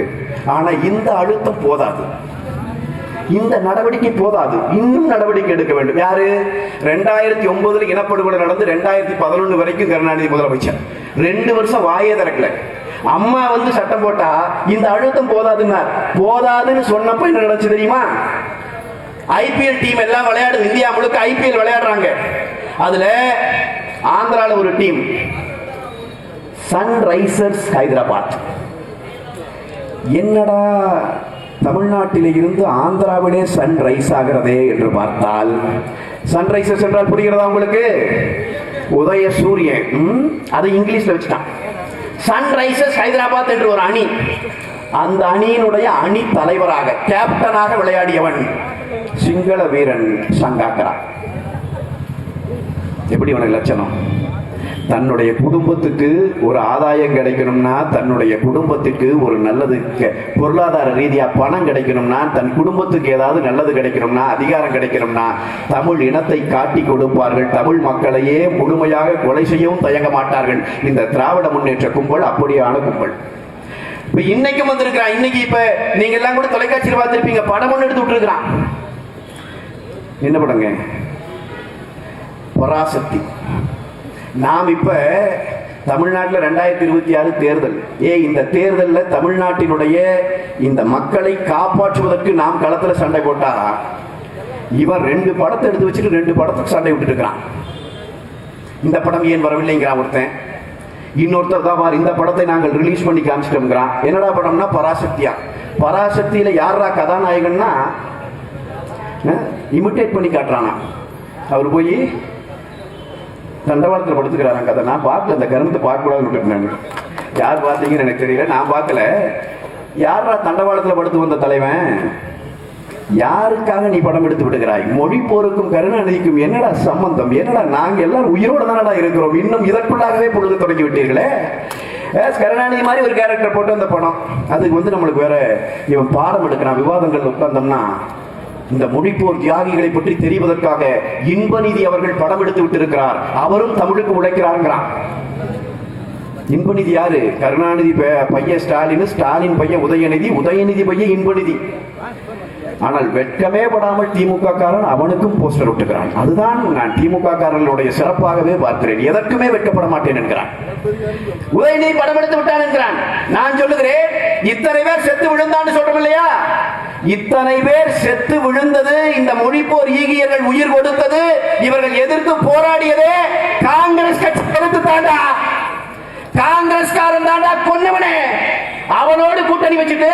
ஆனா இந்த அழுத்தம் போதாது, இந்த நடவடிக்கை போதாது, இன்னும் நடவடிக்கை எடுக்க வேண்டும். யாரு? 2009 இனப்படுகொலை நடந்து 2011 வரைக்கும் கருணாநிதி முதலமைச்சர் 2 வருஷம் வாயே திறக்கல. அம்மா வந்து சட்டம் போட்டா இந்த அழுத்தம் போதாதுன்னார். போதாதுன்னு சொன்னப்ப என்ன நடந்துச்சு தெரியுமா? IPL டீம் எல்லாம் விளையாடுது, இந்தியா முழுக்க IPL விளையாடுறாங்க. அதுல ஆந்திரால ஒரு டீம் சன்ரைசர்ஸ் ஹைதராபாத். என்னடா தமிழ்நாட்டிலே இருந்து ஆந்திராவிலே சன்ரைஸ் ஆகிறதே என்று பார்த்தால், சன்ரைசர்ஸ் என்றால் புரிகிறதா உங்களுக்கு? உதய சூரியன். அதை இங்கிலீஷ்ல வச்சுட்டான். சன்ரைசர்ஸ் ஹைதராபாத் என்று ஒரு அணி. அந்த அணியினுடைய அணி தலைவராக கேப்டனாக விளையாடியவன் சிங்கள வீரன் சங்காக்கரா. எப்படி உனக்கு லட்சணம்? தன்னுடைய குடும்பத்துக்கு ஒரு ஆதாயம் கிடைக்கணும்னா, தன்னுடைய குடும்பத்துக்கு ஒரு நல்லது, பொருளாதார ரீதியா பணம் கிடைக்கணும்னா, தன் குடும்பத்துக்கு ஏதாவது நல்லது கிடைக்கணும்னா, அதிகாரம் கிடைக்கணும்னா தமிழ் இனத்தை காட்டி கொடுப்பார்கள். தமிழ் மக்களையே முழுமையாக கொலை செய்யவும் தயங்க மாட்டார்கள். இந்த திராவிட முன்னேற்ற கும்பல் அப்படியான கும்பல். இப்ப இன்னைக்கும் வந்திருக்கிறான். இன்னைக்கு இப்ப நீங்க எல்லாம் கூட தொலைக்காட்சியில் பார்த்திருப்பீங்க, படம் ஒன்று எடுத்து விட்டுருக்கிறான். என்ன படங்க? பராசக்தி. நாம் இப்ப தமிழ்நாட்டில் 2026 தேர்தல். இந்த தேர்தலில் தமிழ்நாட்டினுடைய இந்த மக்களை காப்பாற்றுவதற்கு நாம் களத்தில் சண்டை போட்டா, இவன் 2 படத்தை எடுத்து வச்சுட்டு 2 படத்துக்கு சண்டை விட்டுட்டு இருக்கிறான். இந்த படம் ஏன் வரவில்லைங்கிறான் ஒருத்தன். இன்னொருத்தர் தான் இந்த படத்தை நாங்கள் ரிலீஸ் பண்ணி காமிச்சிட்டோம்ங்கிறான். என்னடா படம்னா பராசக்தியா. பராசக்தியில யாரா கதாநாயகன்னா இமிட்டேட் பண்ணி காட்டுறானா. அவர் போய் தண்டவாளத்தில் படுத்துக்கிறாராம். கதை நான் பார்க்கல, அந்த கருமத்தை பார்க்கக்கூடாதுன்னு. யார் பார்த்தீங்கன்னு எனக்கு தெரியல, நான் பார்க்கல. யாரா தண்டவாளத்தில் படுத்து வந்த தலைவன்? யாருக்காக நீ படம் எடுத்து விடுகிறாய்? மொழி போருக்கும் கருணாநிதிக்கும் என்னடா சம்பந்தம்? என்னடா நாங்க எல்லாரும் உயிரோட தானடா இருக்கிறோம், இன்னும் இதற்குள்ளாகவே பொழுது தொடங்கி விட்டீர்களே. கருணாநிதி மாதிரி ஒரு கேரக்டர் போட்டு அந்த படம், அதுக்கு வந்து நம்மளுக்கு வேற இவன் பாடம் எடுக்கிறான். விவாதங்கள் உட்கார்ந்தோம்னா இந்த மொழிப்போர் தியாகிகளை பற்றி தெரிவதற்காக இன்பநிதி அவர்கள் படம் எடுத்து விட்டு இருக்கிறார். அவரும் தமிழுக்கு உழைக்கிறார். இன்பநிதி யாரு? கருணாநிதி பையன் ஸ்டாலின், ஸ்டாலின் பையன் உதயநிதி, உதயநிதி பையன் இன்பநிதி. ஆனால் வெட்கமே படாமல் திமுக காரன் அவனுக்கும் போஸ்டர் விட்டுக்கிறான். அதுதான் நான் திமுக காரர்களுடைய சிறப்பாகவே பார்க்கிறேன். எதற்குமே வெட்கப்பட மாட்டேன் என்கிறான். உதயநிதி படம் எடுத்து விட்டான் என்கிறான். நான் சொல்லுகிறேன், இத்தனை பேர் செத்து விழுந்தான்னு சொல்றோம் இல்லையா? இத்தனை பேர் செத்து விழுந்தது, இந்த மொழிப்போர் ஈகியர்கள் உயிர் கொடுத்தது, இவர்கள் எதிர்த்து போராடியதே காங்கிரஸ் கட்சி எதிர்த்து தாண்டா. காங்கிரஸ்காரன் தாண்டா கொன்னவனே. அவனோடு கூட்டணி வச்சுட்டு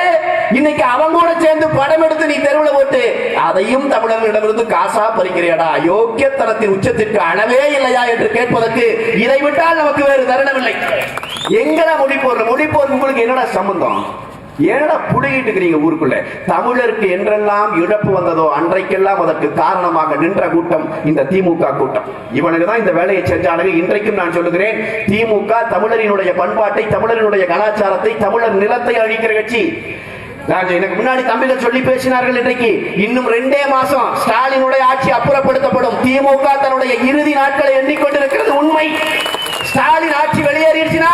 இன்னைக்கு அவங்களோட சேர்ந்து படம் எடுத்து நீ தெருவில் போட்டு அதையும் தமிழர்களிடமிருந்து காசா பறிக்கிறியாடா? யோக்கியத்தனத்தின் உச்சத்திற்கு அளவே இல்லையா என்று கேட்பதற்கு இதை விட்டால் நமக்கு வேறு தருணமில்லை. எங்கடா மொழிப்போர்? மொழிப்போர் உங்களுக்கு என்னடா சம்பந்தம்? ஏடா புடுங்கிட்டு இருக்கிறீங்க ஊருக்குள்ள? தமிழருக்கு என்றெல்லாம் இழப்பு வந்ததோ அன்றைக்கெல்லாம் அதற்கு காரணமாக நின்ற கூட்டம் இந்த திமுக கூட்டம். இவனுக்கு தான் இந்த வேலையை செஞ்சானுங்க. இன்றைக்கும் நான் சொல்லுகிறேன், திமுக தமிழரினுடைய பண்பாட்டை, தமிழரினுடைய கலாச்சாரத்தை, தமிழர் நிலத்தை அழிக்கிற கட்சி. எனக்கு முன்னாடி தம்பிகள் சொல்லி பேசினார்கள், இன்றைக்கு இன்னும் 2 மாசம் ஸ்டாலினுடைய ஆட்சி அப்புறப்படுத்தப்படும். திமுக தன்னுடைய இறுதி நாட்களை எண்ணிக்கொண்டிருக்கிறது உண்மை. ஸ்டாலின் ஆட்சி வெளியேறிடுச்சுன்னா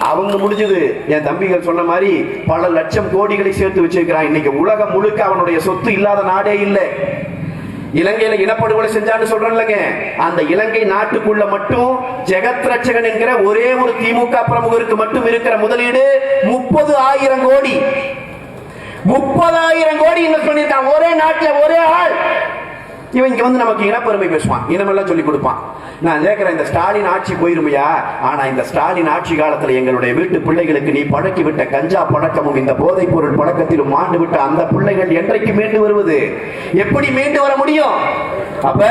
அவங்க முடிஞ்சது. என் தம்பிகள் சொன்ன மாதிரி பல லட்சம் கோடிகளை சேர்த்து வச்சிருக்கிறான். இன்னைக்கு உலகம் முழுக்க அவனுடைய சொத்து இல்லாத நாடே இல்லை. இலங்கையில இனப்படுகொலை செஞ்சான்னு சொல்றேன்லங்க, அந்த இலங்கை நாட்டுக்குள்ள மட்டும் ஜெகத் ரட்சகன் என்கிற ஒரே ஒரு திமுக பிரமுகருக்கு மட்டும் இருக்கிற முதலீடு 30,000 கோடி. 30,000 கோடி இன்வெஸ்ட் பண்ணிருக்கான் ஒரே நாட்டில், ஒரே ஆள். இவன் இங்க வந்து நமக்கு இனப்பெருமை பேசுவான், இனமெல்லாம் சொல்லி கொடுப்பான். நான் கேட்கிறேன், இந்த ஸ்டாலின் ஆட்சி போயிருமையா? ஆனா இந்த ஸ்டாலின் ஆட்சி காலத்துல எங்களுடைய வீட்டு பிள்ளைகளுக்கு நீ பழக்கி விட்ட கஞ்சா பழக்கமும் இந்த போதைப் பொருள் பழக்கத்திலும் மாண்டு விட்ட அந்த பிள்ளைகள் என்றைக்கு மீண்டு வருவது? எப்படி மீண்டு வர முடியும்? அப்ப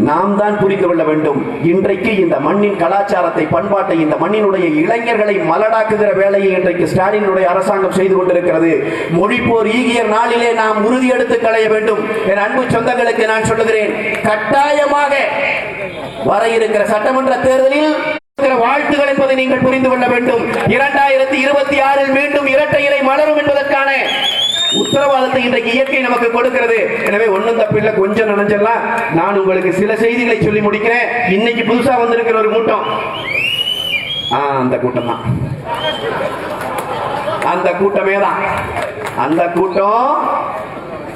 நாம் தான் புரிந்து கொள்ள வேண்டும். இன்றைக்கு இந்த மண்ணின் கலாச்சாரத்தை, பண்பாட்டை, இந்த மண்ணினுடைய இளைஞர்களை மலடாக்குகிற வேலையை இன்றைக்கு ஸ்டாலினுடைய அரசாங்கம் செய்து கொண்டிருக்கிறது. மொழிப்போர் ஈகியர் நாளிலே நாம் உறுதி எடுத்து களைய வேண்டும். என் அன்பு சொந்தங்களுக்கு நான் சொல்லுகிறேன், கட்டாயமாக வர இருக்கிற சட்டமன்ற தேர்தலில் வாழ்த்துகள் என்பதை நீங்கள் புரிந்து கொள்ள வேண்டும். 2026 மீண்டும் இரட்டை இலை மலரும் என்பதற்கான உத்தரவாதத்தை இன்றைக்கு இயற்கை நமக்கு கொடுக்கிறது. எனவே ஒண்ணும் தப்பில்லை, கொஞ்சம் நினைச்சலாம். நான் உங்களுக்கு சில செய்திகளை சொல்லி முடிக்கிறேன். இன்னைக்கு புதுசா வந்திருக்கிற ஒரு கூட்டம், அந்த கூட்டம் தான், அந்த கூட்டமே தான். அந்த கூட்டம்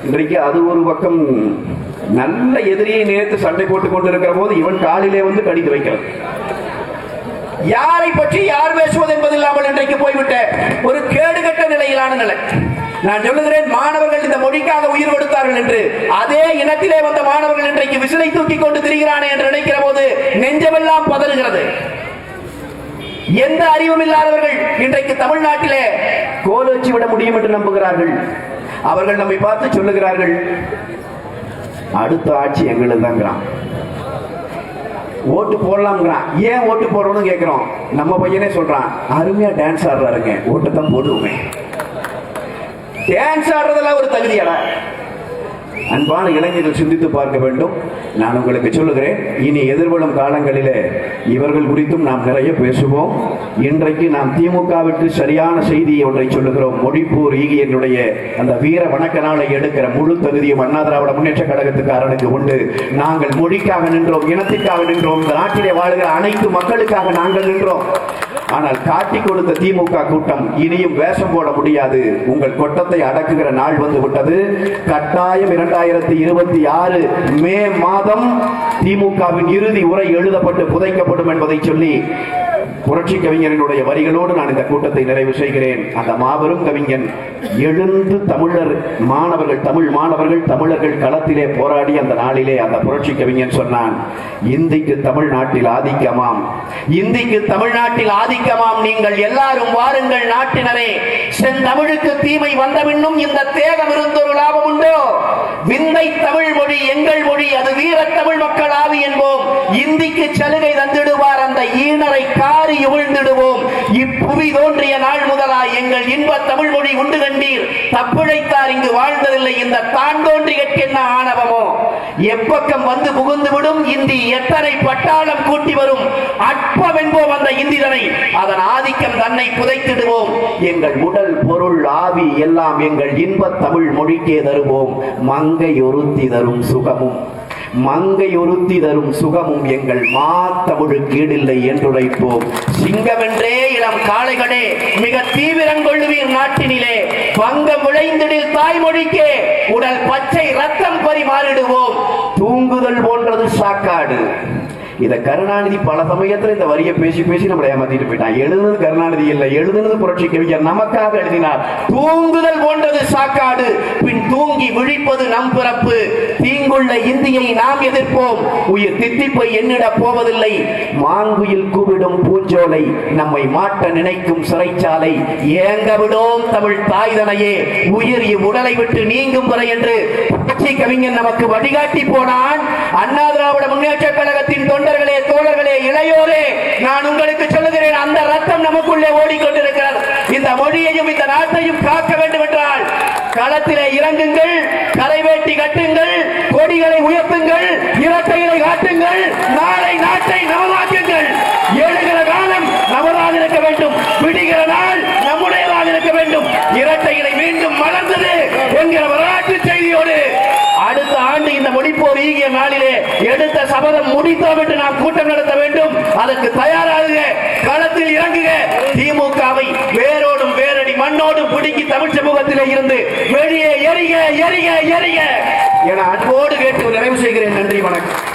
இன்றைக்கு அது ஒரு பக்கம் நல்ல எதிரியை நேர்த்து சண்டை போட்டுக் கொண்டிருக்கிற போது இவன் காலிலே வந்து கடித்து வைக்கிறது. யாரை பற்றி யார் பேசுவது என்பதில்லாமல் இன்றைக்கு போய்விட்ட ஒரு கேடுகட்ட நிலையிலான நிலை. நான் சொல்லுகிறேன், மாணவர்கள் இந்த மொழிக்காக உயிர் கொடுத்தார்கள் என்று, அதே இனத்திலே வந்த மாணவர்கள் இன்றைக்கு விசிலை தூக்கி கொண்டு திரிகிறானே என்று நினைக்கிற போது நெஞ்சமெல்லாம் பதறுகிறது. எந்த அறிவும் இல்லாதவர்கள் இன்றைக்கு தமிழ்நாட்டிலே கோல் வச்சு விட முடியும் என்று நம்புகிறார்கள். அவர்கள் நம்மை பார்த்து சொல்லுகிறார்கள், அடுத்த ஆட்சி எங்களுக்கு தாங்கிறான், ஓட்டு போடலாம்ங்கிறான். ஏன் ஓட்டு போடணும்னு கேட்கிறோம். நம்ம பையனே சொல்றான், அருமையா டான்ஸ் ஆடுறாருங்க, ஓட்டு தான் போடுவோமே. டான்ஸ் ஆடுறதெல்லாம் ஒரு தகுதியாடா? அன்பான இளைஞர்கள் சிந்தித்து பார்க்க வேண்டும். நான் உங்களுக்கு சொல்லுகிறேன், இனி எதிர்வரும் காலங்களிலே இவர்கள் குறித்தும் நாம் நிறைய பேசுவோம். இன்றைக்கு நாம் திமுகவிற்கு சரியான செய்தியை ஒன்றை சொல்லுகிறோம். மொழிப்போர் ஈகியனுடைய அந்த வீர வணக்க நாளை எடுக்கிற முழு தகுதியும் அண்ணா திராவிட முன்னேற்ற கழகத்துக்காரனுக்கு உண்டு. நாங்கள் மொழிக்காக நின்றோம், இனத்திற்காக நின்றோம், இந்த நாட்டிலே வாழ்கிற அனைத்து மக்களுக்காக நாங்கள் நின்றோம். ஆனால் காட்டி கொடுத்த திமுக கூட்டம் இனியும் வேஷம் போட முடியாது. உங்கள் கொட்டத்தை அடக்குகிற நாள் வந்து விட்டது. கட்டாயம் 2026 மே மாதம் திமுகவின் இறுதி உரை எழுதப்பட்டு புதைக்கப்படும் என்பதை சொல்லி புரட்சி கவிஞரினுடைய வரிகளோடு நான் இந்த கூட்டத்தை நிறைவு செய்கிறேன். அந்த மாபெரும் கவிஞன் எழுந்து தமிழர் மாணவர்கள், தமிழ் மாணவர்கள், தமிழர்கள் களத்திலே போராடி அந்த நாளிலே அந்த புரட்சி கவிஞன் சொன்னான், இந்திக்கு தமிழ்நாட்டில் ஆதிக்கமாம், இந்திக்கு தமிழ்நாட்டில் ஆதிக்கமாம், நீங்கள் எல்லாரும் வாருங்கள் நாட்டினரே, செந்தமிழுக்கு தீமை வந்தபின்னும் இந்த தேகம் இருந்தொரு லாபம் உண்டோ, விந்தை தமிழ் மொழி எங்கள் மொழி, அது வீர தமிழ் மக்கள் ஆவி என்போம், இந்திக்கு சலுகை தந்திடுவார் அந்த ஈனரை காரி உமிழ்ந்திடுவோம், இப்புவி தோன்றிய நாள் முதலாய் எங்கள் இன்ப தமிழ் மொழி உண்டு கண்டீர், தப்பிழைத்தார் இங்கு வாழ்ந்ததில்லை, இந்த தான் தோன்றியற்கென்ன ஆணவமோ, எப்பக்கம் வந்து புகுந்து விடும் இந்தி எத்தனை பட்டாளம் கூட்டி வரும், அற்பம் என்போம் அந்த இந்திதனை, அதன் ஆதிக்கம் தன்னை புதைத்திடுவோம், எங்கள் உடல் பொருள் ஆவி எல்லாம் எங்கள் இன்ப தமிழ் மொழிக்கே தருவோம், மங்கை ஒருத்தி தரும் சுகமும் மங்கை ஒருத்தி தரும் சுகமும் எங்கள் மாத்தமிழுக்கு ஈடில்லை என்றுரைப்போம். சிங்கமென்றே இளம் காளைகளே, மிக தீவிரம் கொள்ளுவீர் நாட்டினிலே. பங்கம் விளைந்திடில் தாய்மொழிக்கே உடல் பச்சை ரத்தம் பரிமாறிடுவோம். தூங்குதல் போன்றது சாக்காடு. இத கருணாநிதி பல சமயத்துல இந்த வரியை பேசி பேசி நம்மளை ஏமாத்திட்டு போயிட்டான். எழுதுனது கருணாநிதி இல்லை, எழுதுனது புரட்சி கவிஞர் நமக்காக எழுதினார். தூங்குதல் போன்றது சாக்காடு, பின் தூங்கி விழிப்பது நம் பிறப்பு. தீங்குள்ள இந்தியை நாம் எதிர்ப்போம், உயிர் தித்திப்பை எண்ணிட போவதில்லை. மாங்குயில் கூவிடும் பூஞ்சோலை, நம்மை மாட்ட நினைக்கும் சிறைச்சாலை. ஏங்க விடோம் தமிழ் தாய்தனையே, உயிர் இவ்வுடலை விட்டு நீங்கும் வரை என்று புரட்சி கவிஞர் நமக்கு வழிகாட்டி போனான். அண்ணா திராவிட முன்னேற்ற கழகத்தின் தொண்டர்களே, தோழர்களே, இளையோரே, நான் உங்களுக்கு சொல்லுகிறேன், அந்த ரத்தம் நமக்குள்ளே ஓடிக்கொண்டிருக்கிறது. இந்த மொழியையும் இந்த நாட்டையும் காக்க வேண்டும் என்றால் களத்திலே இறங்குங்கள், கரைவேட்டி கட்டுங்கள், கொடிகளை உயர்த்துங்கள், இரட்டைகளை காட்டுங்கள், நாளை நாட்டை நமதாக்குங்கள். எழுகிற காலம் நமதாக இருக்க வேண்டும், விடுகிற நாள் நம்முடையதாக இருக்க வேண்டும். இரட்டைகளை மீண்டும் மலர்ந்தது என்கிற வரலாற்று செய்தியோடு அடுத்த ஆண்டு இந்த முடிப்போர் ஈகிய நாளிலே எடுத்த சபதம் முடித்தோம் என்று நாம் கூட்டம் நடத்த வேண்டும். அதற்கு தயாராகுக, களத்தில் இறங்குக. திமுகவை வேரோடும் வேரடி மண்ணோடும் பிடிக்கி தமிழ் சமூகத்திலே இருந்து வெளியே எறிக எறிக எறிக என அன்போடு கேட்டு நிறைவு செய்கிறேன். நன்றி, வணக்கம்.